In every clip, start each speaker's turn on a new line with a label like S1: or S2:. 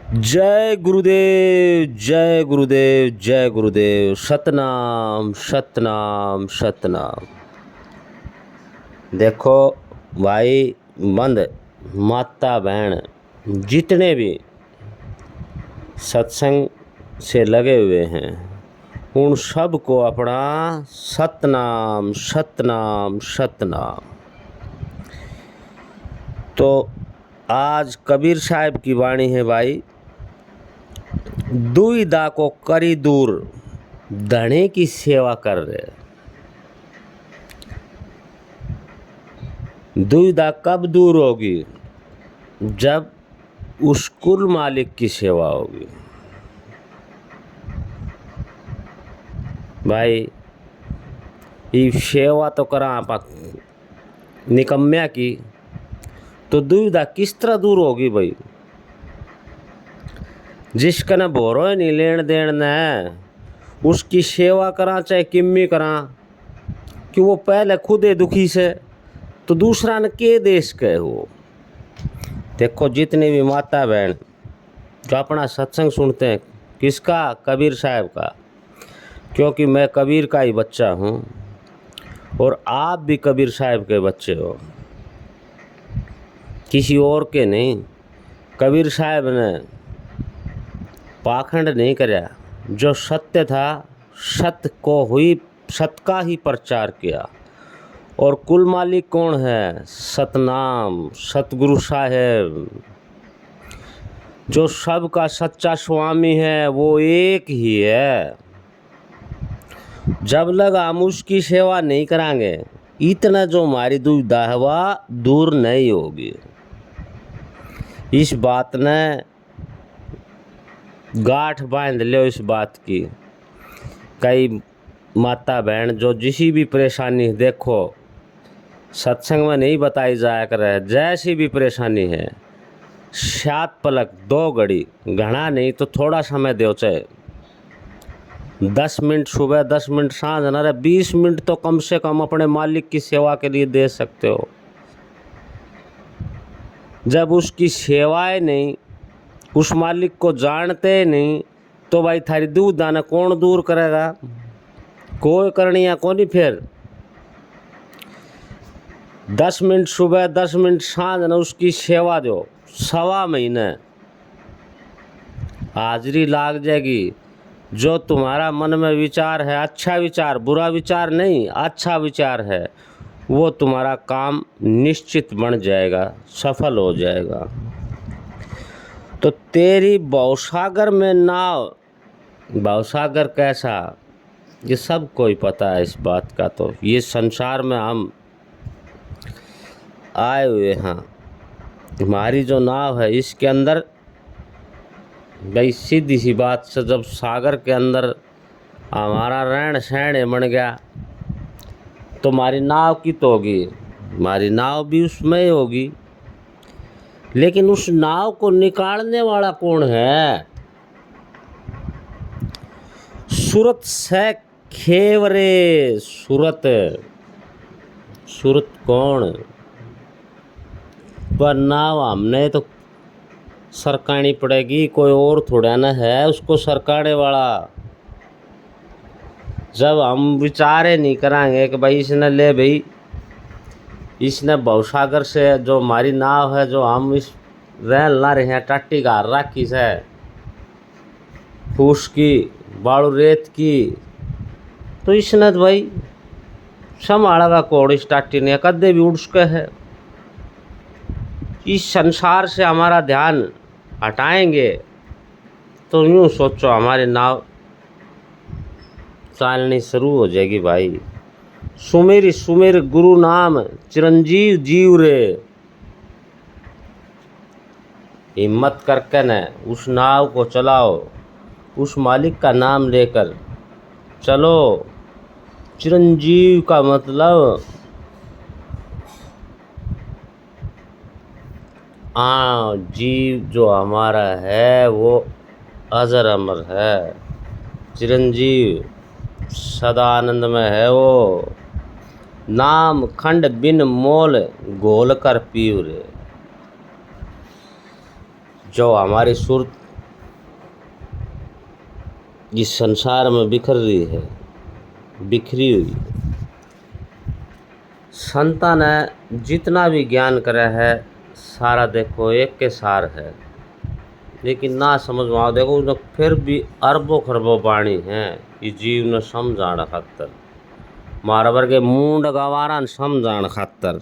S1: जय गुरुदेव जय गुरुदेव जय गुरुदेव। सतनाम सतनाम सतनाम। देखो भाई बंद माता बहन जितने भी सत्संग से लगे हुए हैं उन सब को अपना सतनाम सतनाम सतनाम। तो आज कबीर साहब की वाणी है भाई। दुविधा को करी दूर धनी की सेवा कर रहे। दुविधा कब दूर होगी? जब उस कुल मालिक की सेवा होगी। भाई ये सेवा तो करा आप निकम्या की, तो दुविधा किस तरह दूर होगी भाई? जिसका न भोरो नहीं लेन देन न उसकी सेवा करा चाहे किम्मी करा कि वो पहले खुद है दुखी से, तो दूसरा न के देश के हो। देखो जितने भी माता बहन जो अपना सत्संग सुनते हैं, किसका? कबीर साहब का। क्योंकि मैं कबीर का ही बच्चा हूँ और आप भी कबीर साहब के बच्चे हो, किसी और के नहीं। कबीर साहब ने पाखंड नहीं करया। जो सत्य था सत्य को हुई सत्य का ही प्रचार किया। और कुल मालिक कौन है? सतनाम सतगुरु साहेब। जो सबका सच्चा स्वामी है वो एक ही है। जब लग हम उसकी सेवा नहीं करांगे इतना जो हमारी दुविधा है वह दूर नहीं होगी। इस बात ने गांठ बांध लो इस बात की। कई माता बहन जो जिसी भी परेशानी देखो सत्संग में नहीं बताई जाया करे, जैसी भी परेशानी है 7 पलक 2 घड़ी, घना नहीं तो थोड़ा समय दो, चाहे 10 मिनट सुबह 10 मिनट सांझ, न 20 मिनट तो कम से कम अपने मालिक की सेवा के लिए दे सकते हो। जब उसकी सेवाएं नहीं, उस मालिक को जानते नहीं, तो भाई थारी दुविधा न कौन दूर करेगा? कोई करनिया कोनी। फिर 10 मिनट सुबह 10 मिनट सांझ न उसकी सेवा दो, 1.25 महीने हाजिरी लाग जाएगी। जो तुम्हारा मन में विचार है, अच्छा विचार, बुरा विचार नहीं, अच्छा विचार है, वो तुम्हारा काम निश्चित बन जाएगा, सफल हो जाएगा। तो तेरी भवसागर में नाव, भवसागर कैसा ये सब कोई पता है इस बात का। तो ये संसार में हम आए हुए हैं, हमारी जो नाव है इसके अंदर भाई सीधी सी बात से जब सागर के अंदर हमारा रहन सहन बन गया तो हमारी नाव की तो होगी, हमारी नाव भी उसमें ही होगी। लेकिन उस नाव को निकालने वाला कौन है? सूरत से खेवरे सूरत। सूरत कौन? पर नाव हमने तो सरकानी पड़ेगी, कोई और थोड़ा ना है उसको सरकाने वाला। जब हम विचारे नहीं करांगे कि भाई इसने ले भाई इसने भवसागर से जो हमारी नाव है, जो हम इस रह ला रहे हैं टट्टी गार राखी से फूस की बालू रेत की, तो इसने तो भाई संभालेगा कौन? इस टाटी ने कदे भी उड़ सके है। इस संसार से हमारा ध्यान हटाएंगे तो यूँ सोचो हमारी नाव चलनी शुरू हो जाएगी भाई। सुमेर सुमेर गुरु नाम चिरंजीव जीव रे। हिम्मत करके न उस नाव को चलाओ, उस मालिक का नाम लेकर चलो। चिरंजीव का मतलब जीव जो हमारा है वो अजर अमर है। चिरंजीव सदा आनंद में है वो। नाम खंड बिन मोल घोल कर पीव रे। जो हमारी सुरत इस संसार में बिखर रही है, बिखरी हुई। संता ने जितना भी ज्ञान करा है सारा देखो एक के सार है, लेकिन ना समझ में आओ। देखो न फिर भी अरबों खरबों बाणी है ये जीव ने समझाण खातर, मारा वर्गे मूंड गवारा समझाण खातर।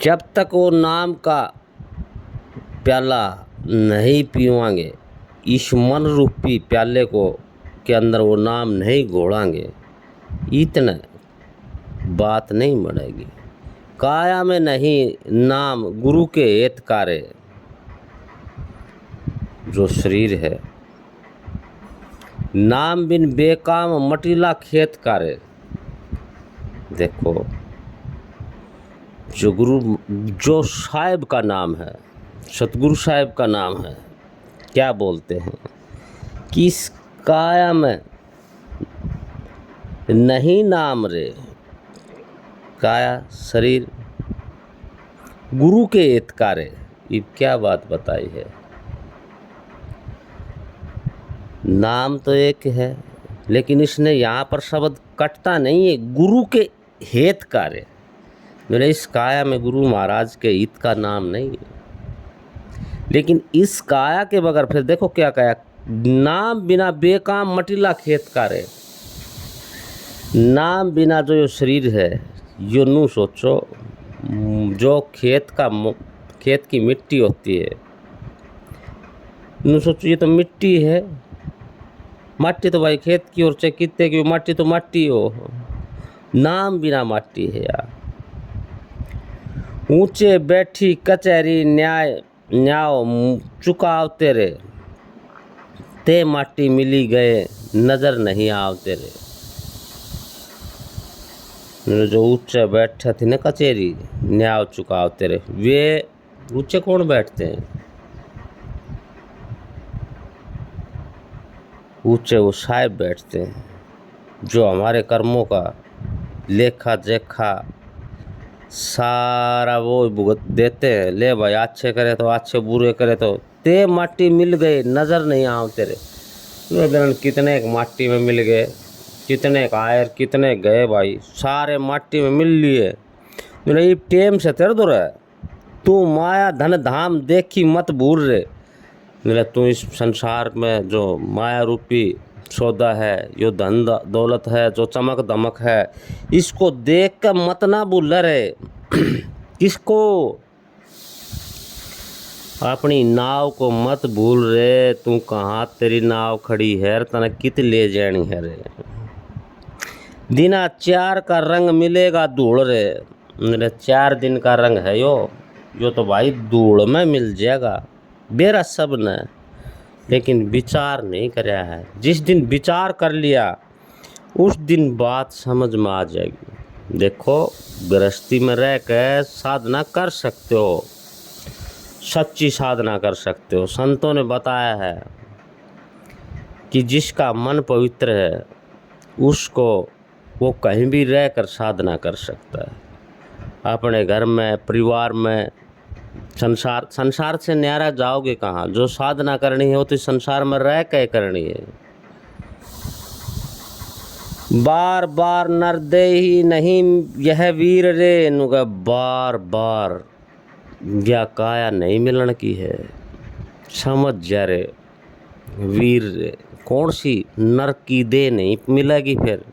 S1: जब तक वो नाम का प्याला नहीं पीवांगे, इस मन रूपी प्याले को के अंदर वो नाम नहीं घोड़ांगे, इतने बात नहीं बढ़ेगी। काया में नहीं नाम गुरु के हितकारे, जो शरीर है नाम बिन बेकाम मटीला खेत कारे। देखो जो गुरु, जो साहिब का नाम है, सतगुरु साहिब का नाम है, क्या बोलते हैं कि इस काया में नहीं नाम रे, काया शरीर गुरु के हितकारे। ये क्या बात बताई है। नाम तो एक है, लेकिन इसने यहाँ पर शब्द कटता नहीं है, गुरु के हितकारे। मेरे इस काया में गुरु महाराज के हित का नाम नहीं है, लेकिन इस काया के बगैर फिर देखो क्या कहा, नाम बिना बेकाम मटीला खेत कारे। नाम बिना जो शरीर है, यो नू सोचो जो खेत की मिट्टी होती है, नू सोचो ये तो मिट्टी है। माटी तो भाई खेत की और चाहे कितने की माटी तो माटी हो, नाम बिना माटी है यार। ऊंचे बैठी कचहरी न्याय न्याव चुकाव तेरे, ते माटी मिली गए नजर नहीं आव तेरे। जो ऊंचे बैठे थे ना कचहरी न्याव चुकाव तेरे, वे ऊंचे कौन बैठते हैं? ऊंचे वो साहिब बैठते हैं, जो हमारे कर्मों का लेखा जोखा सारा वो भुगत देते हैं। ले भाई अच्छे करे तो अच्छे, बुरे करे तो ते माटी मिल गए नज़र नहीं आओ तेरे। कितने एक माटी में मिल गए, कितने एक आए, कितने गए भाई, सारे माटी में मिल लिए। मेरे टेम से तेरे दो रहा, तू माया धन धाम देखी मत भूल रे। मेरा तू इस संसार में जो माया रूपी सौदा है, यो धन दौलत है, जो चमक दमक है, इसको देख कर मत ना भूल रे। किसको? अपनी नाव को मत भूल रे। तू कहाँ तेरी नाव खड़ी है, तना कित ले जानी है रे। दिना 4 का रंग मिलेगा धूल रे। मेरे 4 दिन का रंग है यो तो भाई धूल में मिल जाएगा बेरा सब ने, लेकिन विचार नहीं कराया है। जिस दिन विचार कर लिया उस दिन बात समझ में आ जाएगी। देखो गृहस्थी में रह कर साधना कर सकते हो, सच्ची साधना कर सकते हो। संतों ने बताया है कि जिसका मन पवित्र है उसको वो कहीं भी रह कर साधना कर सकता है। अपने घर में, परिवार में, संसार से न्यारा जाओगे कहाँ? जो साधना करनी है वो तो संसार में रह के करनी है। बार बार नर दे ही नहीं यह वीर रे, नुगा बार बार या काया नहीं मिलन की है। समझ जा रे वीर रे, कौन सी नर की दे नहीं मिलेगी फिर,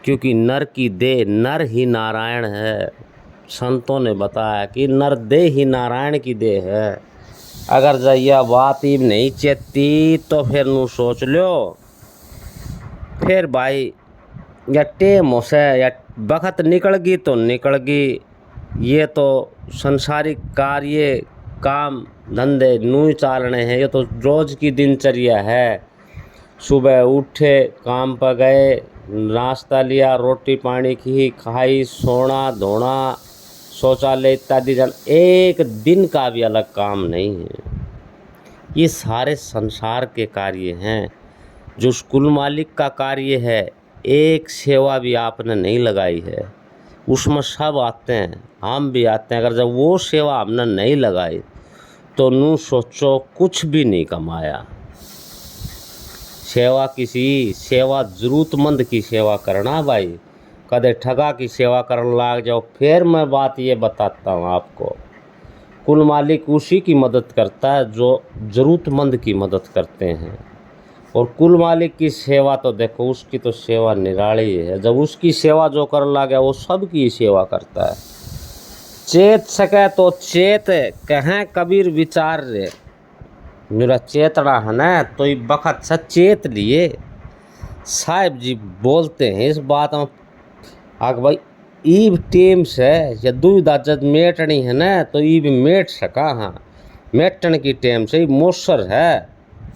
S1: क्योंकि नर की दे नर ही नारायण है। संतों ने बताया कि नर दे ही नारायण की दे है। अगर यह बात ही नहीं चेती तो फिर नू सोच लो, फिर भाई या टेम से या वक्त निकल गई तो निकल गई। ये तो संसारिक कार्य काम धंधे नू चालने हैं, ये तो रोज की दिनचर्या है। सुबह उठे, काम पर गए, नाश्ता लिया, रोटी पानी की खाई, सोना धोना, शौचालय इत्यादि जन, एक दिन का भी अलग काम नहीं है। ये सारे संसार के कार्य हैं। जो कुल मालिक का कार्य है, एक सेवा भी आपने नहीं लगाई है, उसमें सब आते हैं, हम भी आते हैं। अगर जब वो सेवा हमने नहीं लगाई तो नू सोचो कुछ भी नहीं कमाया। सेवा ज़रूरतमंद की सेवा करना भाई, कदे ठगा की सेवा करने लाग जाओ। फिर मैं बात ये बताता हूँ आपको, कुल मालिक उसी की मदद करता है जो ज़रूरतमंद की मदद करते हैं। और कुल मालिक की सेवा तो देखो, उसकी तो सेवा निराली है। जब उसकी सेवा जो कर लागे वो सबकी सेवा करता है। चेत सके तो चेत, कहें कबीर विचार रे, मेरा चेतना है ना तो ये बखत सचेत लिए। साहिब जी बोलते हैं इस बात में आग भाई, ईब टेम से या दुविधा जब मेटनी है ना तो ईब मेट सका। हाँ, मेटन की टेम से मोसर है,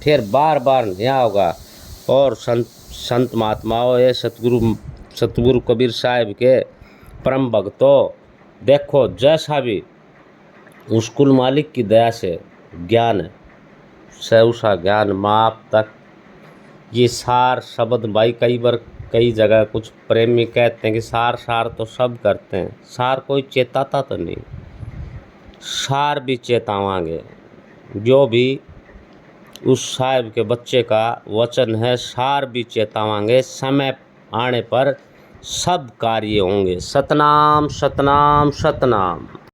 S1: फिर बार बार नहीं होगा। और संत महात्माओं, ये सतगुरु कबीर साहिब के परम भक्तों, देखो जैसा भी उस कुल मालिक की दया से ज्ञान है, सहसा ज्ञान माप तक ये सार शब्द भाई, कई बार कई जगह कुछ प्रेमी कहते हैं कि सार सार तो सब करते हैं, सार कोई चेताता तो नहीं, सार भी चेतावांगे। जो भी उस साहिब के बच्चे का वचन है, सार भी चेतावांगे। समय आने पर सब कार्य होंगे। सतनाम सतनाम सतनाम।